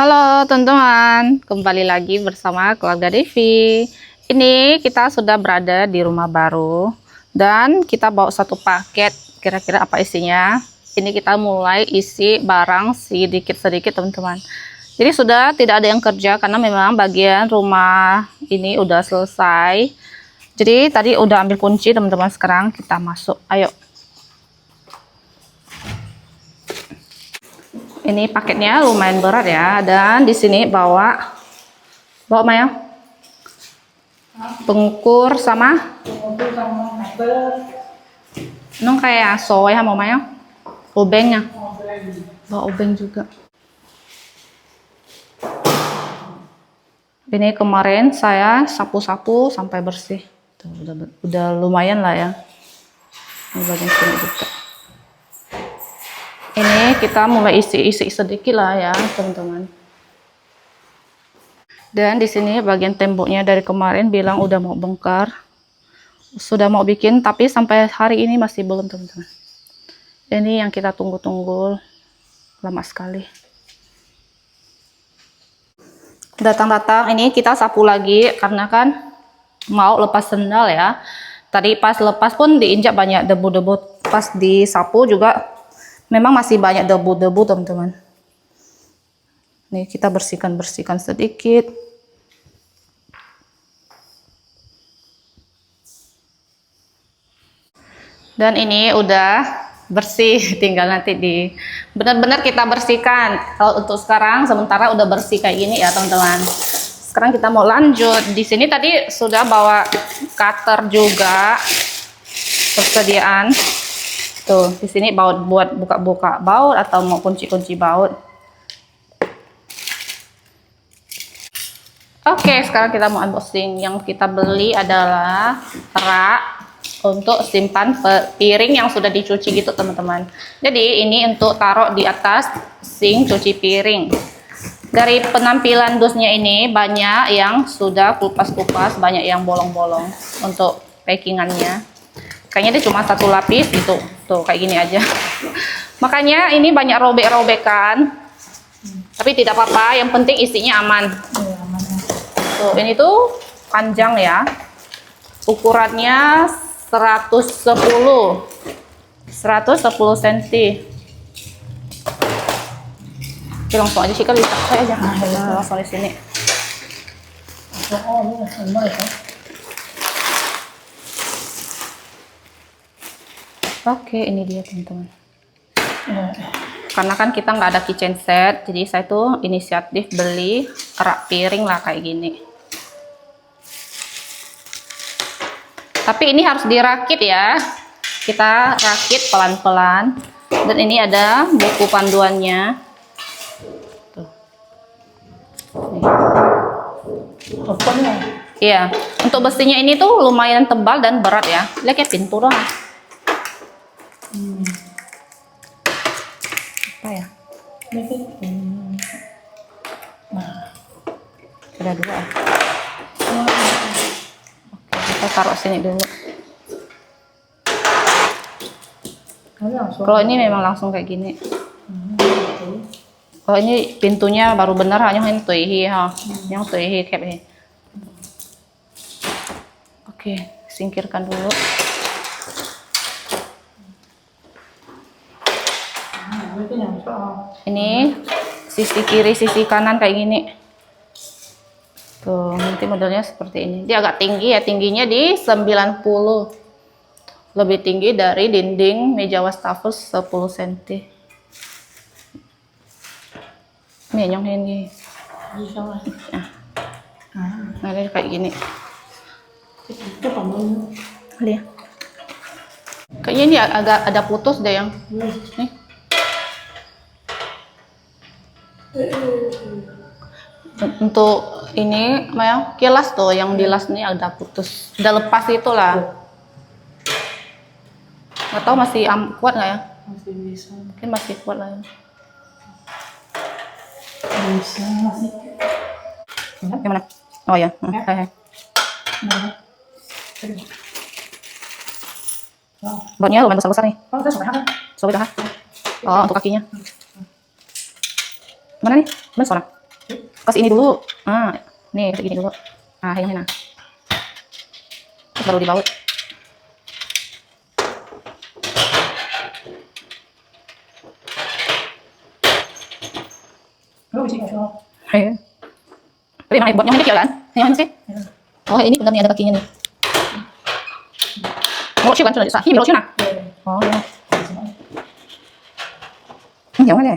Halo teman-teman, kembali lagi bersama keluarga Devi. Ini kita sudah berada di rumah baru dan kita bawa satu paket. Kira-kira apa isinya? Ini kita mulai isi barang sedikit-sedikit teman-teman. Jadi sudah tidak ada yang kerja karena memang bagian rumah ini udah selesai. Jadi tadi udah ambil kunci teman-teman, sekarang kita masuk. Ayo. Ini paketnya lumayan berat ya, dan di sini bawa Maya pengukur sama nong kayak soy sama Maya obengnya, bawa obeng juga. Ini kemarin saya sapu-sapu sampai bersih. Tuh, udah lumayan lah ya. Ini bagian sini juga. Ini kita mulai isi sedikit lah ya teman-teman. Dan di sini bagian temboknya dari kemarin bilang udah mau bongkar, sudah mau bikin, tapi sampai hari ini masih belum teman-teman. Ini yang kita tunggu-tunggu lama sekali. Datang-datang ini kita sapu lagi karena kan mau lepas sendal ya. Tadi pas lepas pun diinjak banyak debu-debu, pas disapu juga memang masih banyak debu-debu teman-teman. Nih kita bersihkan sedikit. Dan ini udah bersih, tinggal nanti benar-benar kita bersihkan. Kalau untuk sekarang sementara udah bersih kayak gini ya teman-teman. Sekarang kita mau lanjut. Di sini tadi sudah bawa cutter juga persediaan. Tuh, di sini baut buat buka-buka baut atau mau kunci-kunci baut. Oke, sekarang kita mau unboxing. Yang kita beli adalah rak untuk simpan piring yang sudah dicuci gitu teman-teman. Jadi ini untuk taruh di atas sink cuci piring. Dari penampilan dusnya ini banyak yang sudah kupas-kupas, banyak yang bolong-bolong untuk packingannya. Kayaknya dia cuma satu lapis gitu, tuh kayak gini aja. Makanya ini banyak robek-robekan, tapi tidak apa-apa, yang penting isinya aman. Tuh ini tuh panjang ya, ukurannya 110 cm. Oke, langsung aja sih kali saya aja. Langsung di sini. Oke, ini dia teman-teman. Karena kan kita nggak ada kitchen set, jadi saya tuh inisiatif beli rak piring lah kayak gini. Tapi ini harus dirakit ya. Kita rakit pelan-pelan. Dan ini ada buku panduannya. Tuh. Iya, untuk besinya ini tuh lumayan tebal dan berat ya. Lihat kayak pintu doang. Apa ya? Nah, ada dua. Oke, kita taruh sini dulu. Kalau ini memang langsung kayak gini. Kalau ini pintunya baru benar hanya yang tuihi ha, yang tuihi kep ini. Oke, singkirkan dulu. Ini sisi kiri, sisi kanan kayak gini. Tuh, nanti modelnya seperti ini. Dia agak tinggi ya, tingginya di 90. Lebih tinggi dari dinding meja wastafel 10 cm. Ini yang ini. Nah, ini kayak gini. Lihat. Kayaknya ini agak ada putus deh yang. Nih. Untuk ini Maya kilas tuh yang di las nih ada putus, udah lepas itulah. Nggak tahu masih kuat nggak ya? Masih bisa, mungkin masih kuat lah ya. Bisa masih. Gimana? Oh ya, bautnya lumayan besar nih. Oh, untuk kakinya. Mana nih? Mana suara? pas ini dulu. Nah, nih kayak gini dulu. Nah, ini nah. Terus baru dibaut. Ayo. Tapi emang buatnya ini kecil kan? Yang mana sih? Oh, ini benar nih ada kakinya nih. Oh, siapa kan sudah? Ini belum nah. Oh, ya. Yang mana? Yang mana?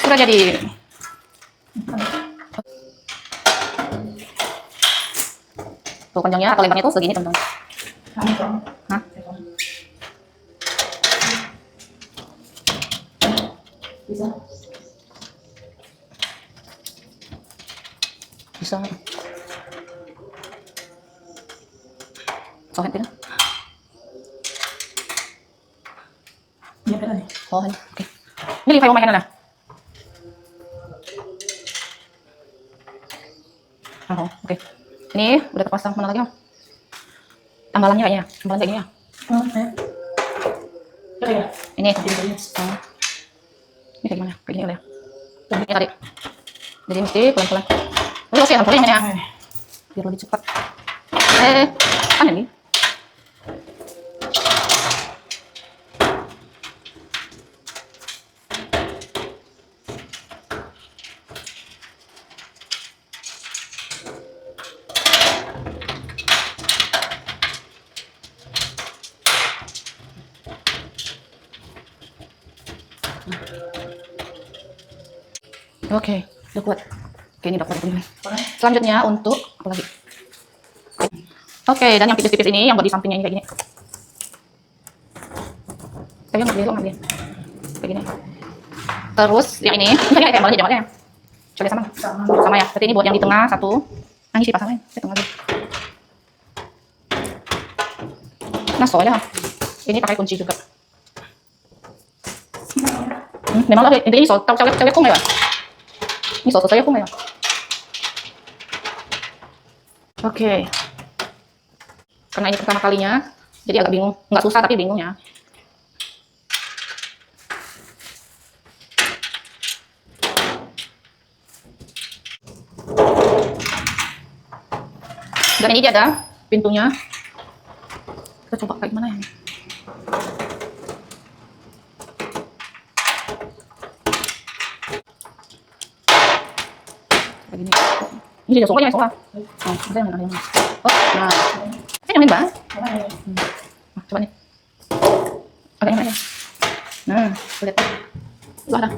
Sudah jadi. Tuh panjangnya atau lebarnya tuh segini teman-teman. Hah? Bisa. Bisa. Soalnya tidak. Oh, oke. Okay. Ini lihat mau makan lah. Oh, oke. Okay. Ini udah terpasang, mana lagi? Tambalannya kayaknya, tambalan kayak gini ya. Ini. Oh. Ini kayak gimana? Kayak gini kali ya. Ini tadi. Jadi mesti pelan-pelan. Ini harus ya, pelan-pelan ya. Biar lebih cepat. Kan ini. Oke, udah kuat. Oke, ini udah kuat ini. Selanjutnya untuk apa lagi? Oke, dan yang tipis-tipis ini yang buat di sampingnya ini kayak gini. Kayak ngambil. Kayak gini. Terus yang ini kayak balanya jangan ya. Coba sama ya. Berarti ini buat yang di tengah satu. Nah, ini sih pasangnya di tengah lagi. Nah, soalnya ini pakai kunci juga. Memang lah intinya ini soal cewek kung ya. Ini soal saya kung ya. Oke. Karena ini pertama kalinya, jadi agak bingung. Nggak susah tapi bingung ya. Dan ini dia ada pintunya. Kita coba kayak gimana ya. Kayak gini. Ini dia soalnya soal. Oh, ada yang mana? Oh, nah. Yang main bang. Nah, coba nih. Ada yang mana ya? Nah, lihat. Wah, ada.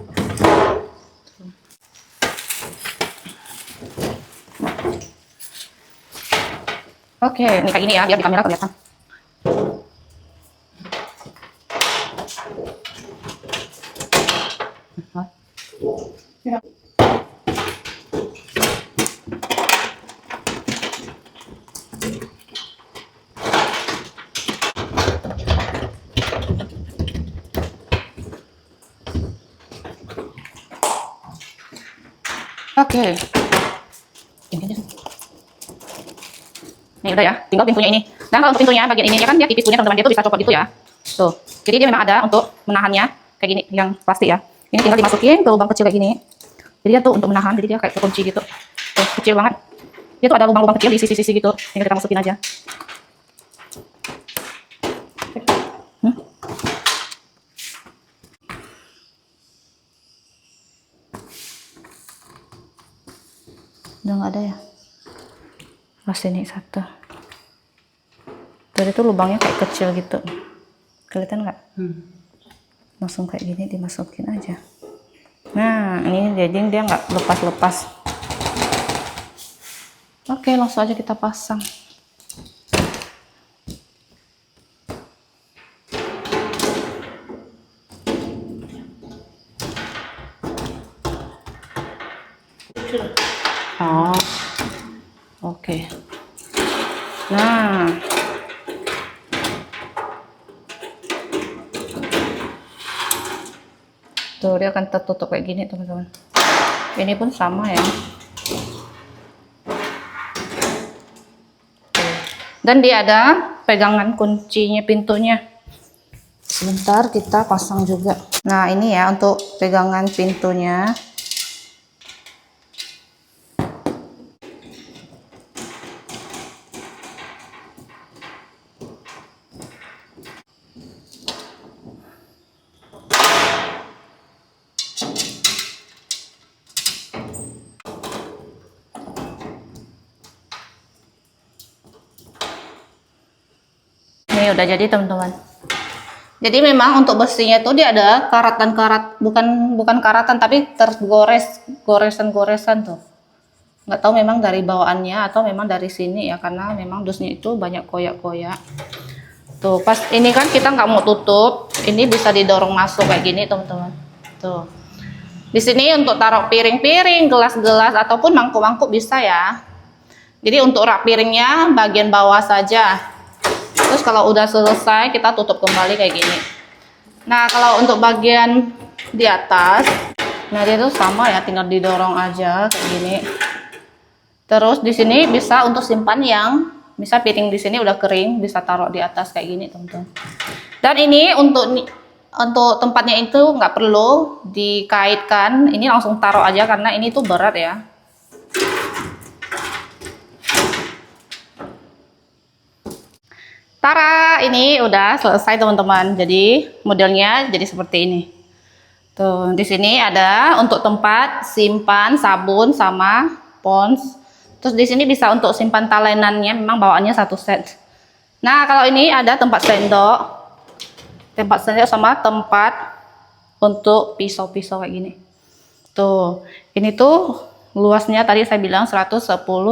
Oke, ini kayak gini ya, biar di kamera kelihatan. Oke. Ini udah ya, tinggal pintunya ini. Dan kalau untuk pintunya bagian ini ya kan dia tipis punya teman-teman, dia tuh bisa copot gitu ya. Tuh. Jadi dia memang ada untuk menahannya kayak gini yang plastik ya. Ini tinggal dimasukin ke lubang kecil kayak gini. Jadi dia tuh untuk menahan, jadi dia kayak kekunci gitu. Tuh, kecil banget. Dia tuh ada lubang-lubang kecil di sisi-sisi gitu. Tinggal kita masukin aja. Udah nggak ada ya. Pas ini satu. Tadi tuh lubangnya kayak kecil gitu. Kelihatan nggak? Langsung kayak gini dimasukin aja. Nah, ini jadi dia nggak lepas-lepas. Oke, langsung aja kita pasang. Oh, oke. Nah, Tuh, dia akan tertutup kayak gini, teman-teman. Ini pun sama ya. Dan dia ada pegangan kuncinya pintunya. Sebentar kita pasang juga. Nah, ini ya untuk pegangan pintunya. Ini udah jadi, teman-teman. Jadi memang untuk besinya tuh dia ada karatan-karat, bukan karatan tapi goresan-goresan tuh. Nggak tahu memang dari bawaannya atau memang dari sini ya, karena memang dusnya itu banyak koyak-koyak. Tuh, pas ini kan kita nggak mau tutup, ini bisa didorong masuk kayak gini, teman-teman. Tuh. Di sini untuk taruh piring-piring, gelas-gelas ataupun mangkuk-mangkuk bisa ya. Jadi untuk rak piringnya bagian bawah saja. Terus kalau udah selesai kita tutup kembali kayak gini. Nah, kalau untuk bagian di atas, nah dia tuh sama ya, tinggal didorong aja kayak gini. Terus di sini bisa untuk simpan yang bisa piring di sini udah kering, bisa taruh di atas kayak gini, teman-teman. Dan ini untuk tempatnya itu nggak perlu dikaitkan, ini langsung taruh aja karena ini tuh berat ya. Tara, ini udah selesai, teman-teman. Jadi modelnya jadi seperti ini. Tuh, di sini ada untuk tempat simpan sabun sama pons. Terus di sini bisa untuk simpan talenannya, memang bawaannya satu set. Nah, kalau ini ada tempat sendok sama tempat untuk pisau-pisau kayak gini. Tuh, ini tuh luasnya tadi saya bilang 110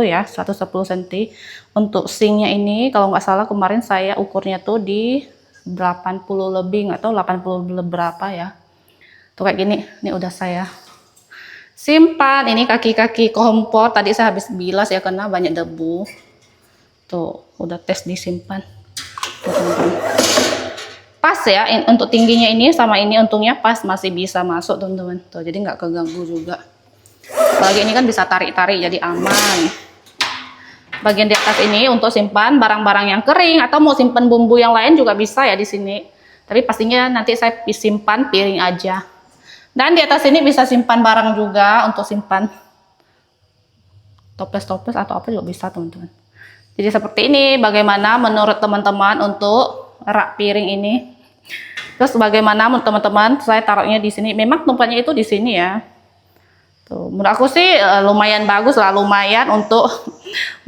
ya, 110 cm. Untuk sinknya ini kalau nggak salah kemarin saya ukurnya tuh di 80 lebih, nggak tahu 80 berapa ya. Tuh kayak gini, ini udah saya simpan. Ini kaki-kaki kompor tadi saya habis bilas ya karena banyak debu. Tuh, udah tes disimpan. Tuh, teman-teman. Pas ya, untuk tingginya ini sama ini untungnya pas, masih bisa masuk, teman-teman. Tuh, jadi nggak keganggu juga. Apalagi ini kan bisa tarik-tarik jadi aman. Bagian di atas ini untuk simpan barang-barang yang kering atau mau simpan bumbu yang lain juga bisa ya di sini. Tapi pastinya nanti saya simpan piring aja. Dan di atas ini bisa simpan barang juga, untuk simpan toples-toples atau apa juga bisa, teman-teman. Jadi seperti ini bagaimana menurut teman-teman untuk rak piring ini. Terus bagaimana menurut teman-teman saya taruhnya di sini. Memang tempatnya itu di sini ya. Tuh, menurut aku sih lumayan bagus lah, lumayan untuk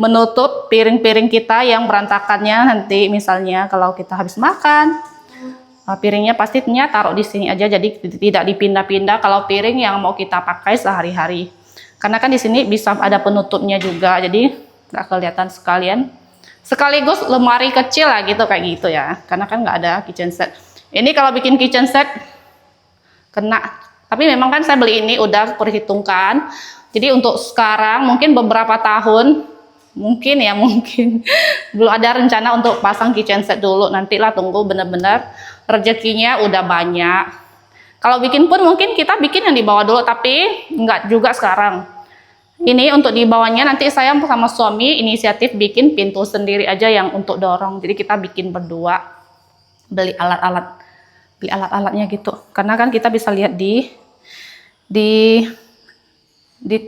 menutup piring-piring kita yang berantakannya nanti. Misalnya kalau kita habis makan, piringnya pastinya taruh di sini aja, jadi tidak dipindah-pindah kalau piring yang mau kita pakai sehari-hari. Karena kan di sini bisa ada penutupnya juga, jadi nggak kelihatan sekalian. Sekaligus lemari kecil lah gitu, kayak gitu ya. Karena kan nggak ada kitchen set. Ini kalau bikin kitchen set kena. Tapi memang kan saya beli ini udah perhitungkan. Jadi untuk sekarang mungkin beberapa tahun mungkin belum ada rencana untuk pasang kitchen set dulu. Nantilah tunggu benar-benar rezekinya udah banyak. Kalau bikin pun mungkin kita bikin yang di bawah dulu, tapi nggak juga sekarang. Ini untuk di bawahnya nanti saya sama suami inisiatif bikin pintu sendiri aja yang untuk dorong. Jadi kita bikin berdua, beli alat-alatnya gitu. Karena kan kita bisa lihat di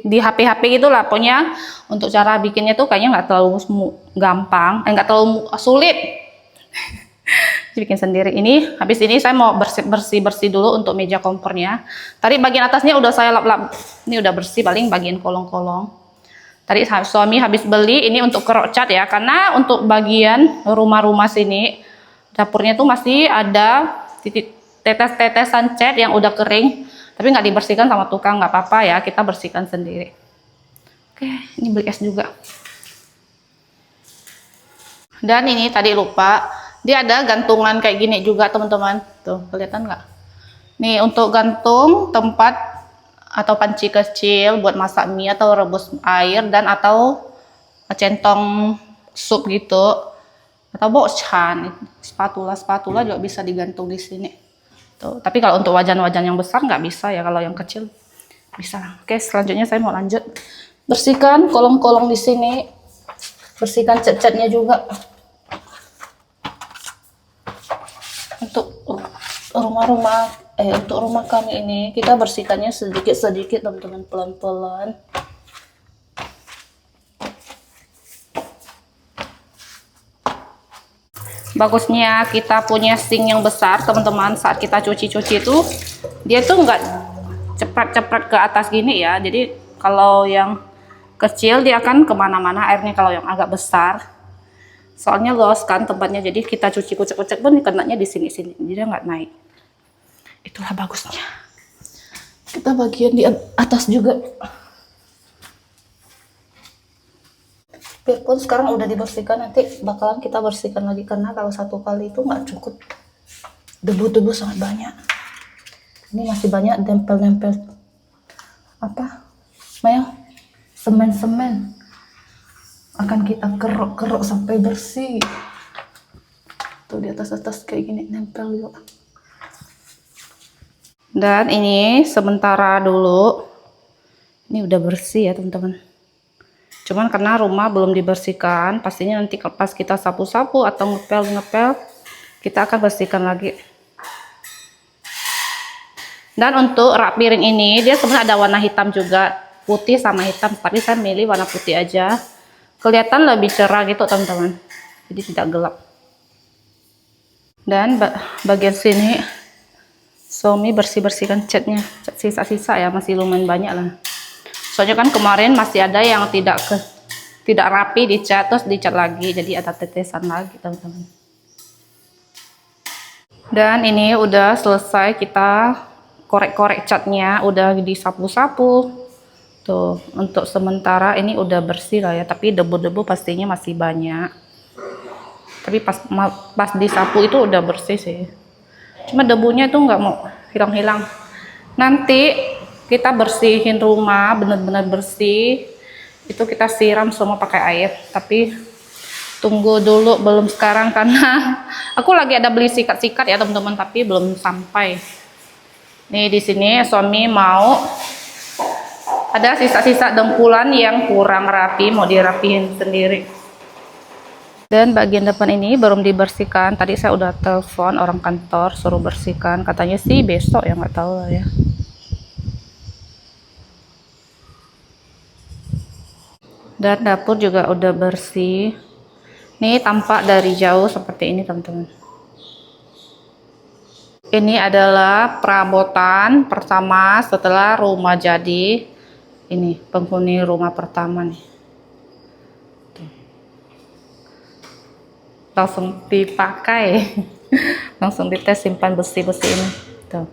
HP gitulah, pokoknya untuk cara bikinnya tuh kayaknya nggak terlalu gampang, nggak terlalu sulit. Bikin sendiri. Ini habis ini saya mau bersih dulu untuk meja kompornya. Tadi bagian atasnya udah saya lap-lap, ini udah bersih, paling bagian kolong-kolong. Tadi suami habis beli ini untuk kerok cat ya, karena untuk bagian rumah-rumah sini dapurnya tuh masih ada tetes-tetesan cat yang udah kering, tapi nggak dibersihkan sama tukang, nggak apa-apa ya, kita bersihkan sendiri. Oke, ini beli es juga. Dan ini tadi lupa, dia ada gantungan kayak gini juga, teman-teman. Tuh, kelihatan nggak? Nih, untuk gantung tempat atau panci kecil buat masak mie atau rebus air, dan atau centong sup gitu. Atau bocan, spatula juga bisa digantung di sini. Tuh, tapi kalau untuk wajan-wajan yang besar nggak bisa ya, kalau yang kecil bisa. Oke, selanjutnya saya mau lanjut bersihkan kolong-kolong di sini, bersihkan cat-catnya juga. Untuk rumah kami ini kita bersihkannya sedikit-sedikit teman-teman, pelan-pelan. Bagusnya kita punya sink yang besar teman-teman, saat kita cuci-cuci itu dia tuh nggak cepat-cepat ke atas gini ya. Jadi kalau yang kecil dia akan kemana-mana airnya, kalau yang agak besar soalnya luas kan tempatnya, jadi kita cuci kucek-kucek pun kenanya di sini-sini, jadi nggak naik. Itulah bagusnya kita bagian di atas juga. Biarpun sekarang udah dibersihkan, nanti bakalan kita bersihkan lagi, karena kalau satu kali itu nggak cukup, debu-debu sangat banyak. Ini masih banyak nempel-nempel apa Mel, semen-semen. Akan kita kerok-kerok sampai bersih. Tuh di atas-atas kayak gini nempel juga. Dan ini sementara dulu, ini udah bersih ya teman-teman. Cuman karena rumah belum dibersihkan, pastinya nanti pas kita sapu-sapu atau ngepel-ngepel, kita akan bersihkan lagi. Dan untuk rak piring ini, dia sebenarnya ada warna hitam juga, putih sama hitam, tapi saya milih warna putih aja. Kelihatan lebih cerah gitu teman-teman, jadi tidak gelap. Dan bagian sini, suami bersih-bersihkan catnya, cat sisa-sisa ya, masih lumayan banyak lah. Soalnya kan kemarin masih ada yang tidak rapi dicat, terus dicat lagi, jadi ada tetesan lagi teman-teman. Dan ini udah selesai, kita korek-korek catnya, udah disapu-sapu. Tuh, untuk sementara ini udah bersih lah ya, tapi debu-debu pastinya masih banyak. Tapi pas disapu itu udah bersih sih. Cuma debunya tuh nggak mau hilang-hilang. Nanti kita bersihin rumah bener-bener bersih, itu kita siram semua pakai air. Tapi tunggu dulu, belum sekarang karena aku lagi ada beli sikat-sikat ya teman-teman, tapi belum sampai. Nih di sini suami mau, ada sisa-sisa dengkulan yang kurang rapi, mau dirapihin sendiri. Dan bagian depan ini belum dibersihkan. Tadi saya udah telepon orang kantor suruh bersihkan, katanya sih besok ya, nggak tahu lah ya. Dan dapur juga udah bersih. Nih tampak dari jauh seperti ini teman-teman. Ini adalah perabotan pertama setelah rumah jadi. Ini penghuni rumah pertama nih. Tuh. Langsung dipakai. Langsung dites simpan besi-besi ini. Tuh.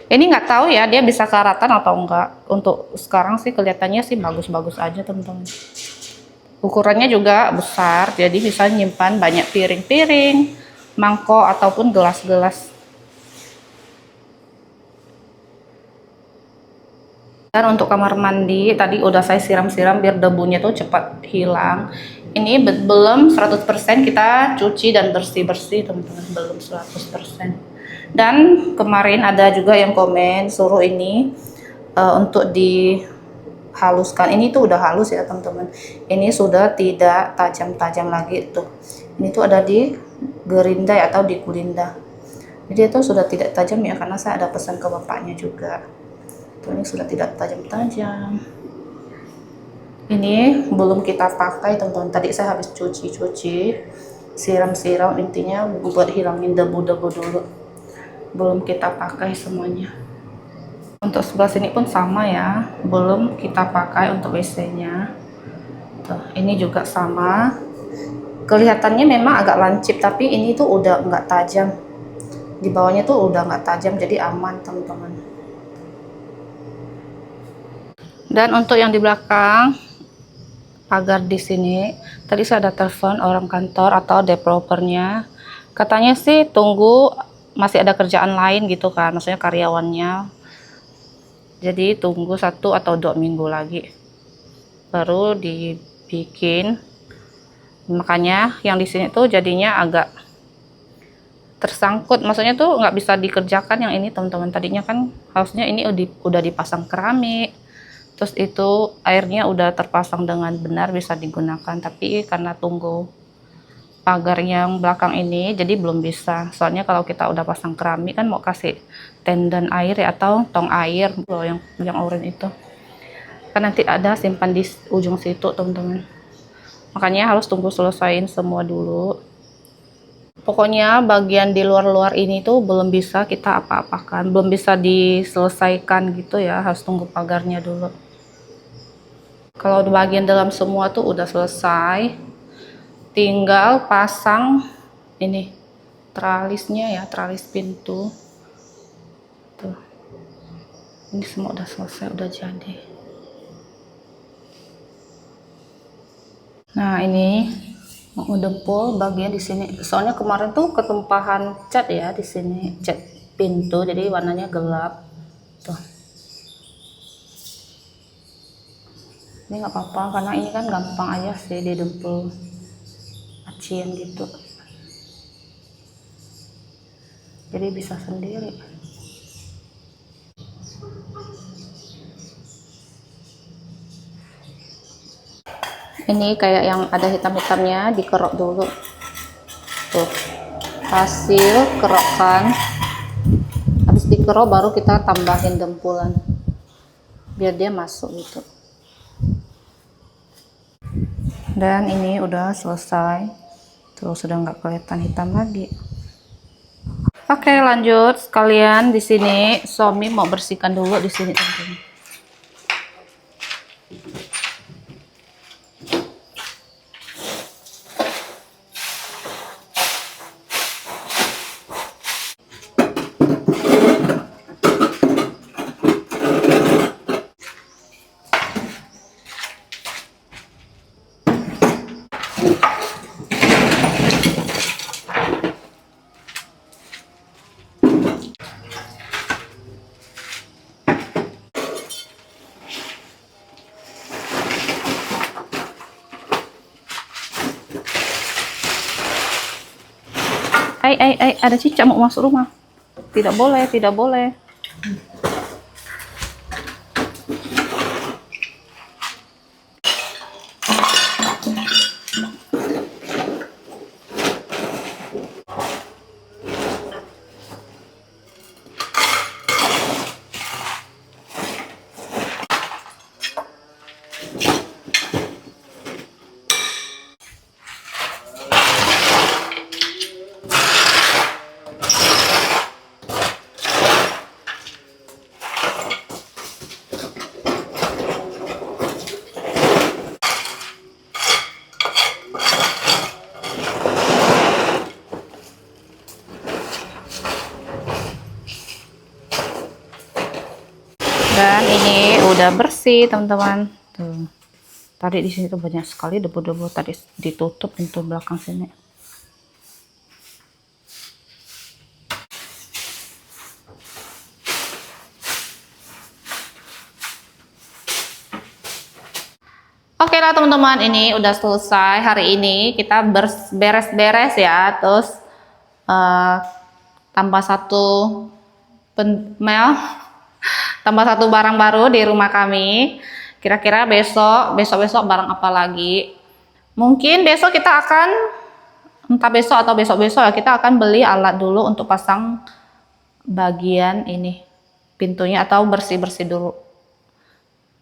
Ini nggak tahu ya dia bisa karatan atau enggak. Untuk sekarang sih kelihatannya sih bagus-bagus aja teman-teman. Ukurannya juga besar, jadi bisa nyimpan banyak piring-piring, mangkok ataupun gelas-gelas. Dan untuk kamar mandi tadi udah saya siram-siram biar debunya tuh cepat hilang. Ini belum 100% kita cuci dan bersih-bersih teman-teman, belum 100%. Dan kemarin ada juga yang komen suruh ini untuk dihaluskan. Ini tuh udah halus ya teman-teman. Ini sudah tidak tajam-tajam lagi tuh. Ini tuh ada di gerindai atau di kulinda. Jadi itu sudah tidak tajam ya, karena saya ada pesan ke bapaknya juga. Tuh, ini sudah tidak tajam-tajam. Ini belum kita pakai teman-teman. Tadi saya habis cuci-cuci, siram-siram, intinya buat hilangin debu-debu dulu. Belum kita pakai semuanya. Untuk sebelah sini pun sama ya, belum kita pakai untuk WC-nya. Ini juga sama. Kelihatannya memang agak lancip, tapi ini tuh udah nggak tajam. Di bawahnya tuh udah nggak tajam, jadi aman teman-teman. Dan untuk yang di belakang pagar di sini, tadi saya ada telepon orang kantor atau developernya. Katanya sih tunggu, masih ada kerjaan lain gitu kan, maksudnya karyawannya. Jadi tunggu 1 atau 2 minggu lagi baru dibikin. Makanya yang di sini tuh jadinya agak tersangkut, maksudnya tuh nggak bisa dikerjakan yang ini teman-teman. Tadinya kan harusnya ini udah dipasang keramik, terus itu airnya udah terpasang dengan benar bisa digunakan, tapi karena tunggu pagar yang belakang ini jadi belum bisa. Soalnya kalau kita udah pasang keramik kan mau kasih tenden air ya, atau tong air loh yang oranye itu kan nanti ada simpan di ujung situ teman-teman, makanya harus tunggu selesaiin semua dulu. Pokoknya bagian di luar-luar ini tuh belum bisa kita apa-apakan, belum bisa diselesaikan gitu ya, harus tunggu pagarnya dulu. Kalau di bagian dalam semua tuh udah selesai, tinggal pasang ini tralisnya ya, tralis pintu tuh. Ini semua udah selesai, udah jadi. Nah ini mau ngedempul bagian di sini, soalnya kemarin tuh ketumpahan cat ya di sini, cat pintu, jadi warnanya gelap tuh. Ini nggak apa-apa karena ini kan gampang aja sih didempul acian gitu, jadi bisa sendiri. Ini kayak yang ada hitam-hitamnya dikerok dulu tuh, hasil kerokan. Habis dikerok baru kita tambahin dempulan biar dia masuk gitu. Dan ini udah selesai tuh, sudah nggak kelihatan hitam lagi. Oke lanjut sekalian, di sini suami mau bersihkan dulu di sini teman-teman. Ada cicak mau masuk rumah. Tidak boleh, tidak boleh. Dan ini udah bersih teman-teman tuh. Tadi di sini tuh banyak sekali debu-debu, tadi ditutup pintu belakang sini. Oke lah teman-teman, ini udah selesai. Hari ini kita beres-beres ya, terus tambah satu tambah satu barang baru di rumah kami. Kira-kira besok barang apa lagi? Mungkin besok kita akan, entah besok atau besok-besok ya, kita akan beli alat dulu untuk pasang bagian ini pintunya, atau bersih-bersih dulu.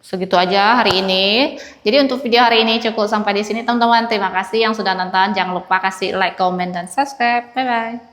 Segitu aja hari ini. Jadi untuk video hari ini cukup sampai di sini teman-teman. Terima kasih yang sudah nonton. Jangan lupa kasih like, comment, dan subscribe. Bye bye.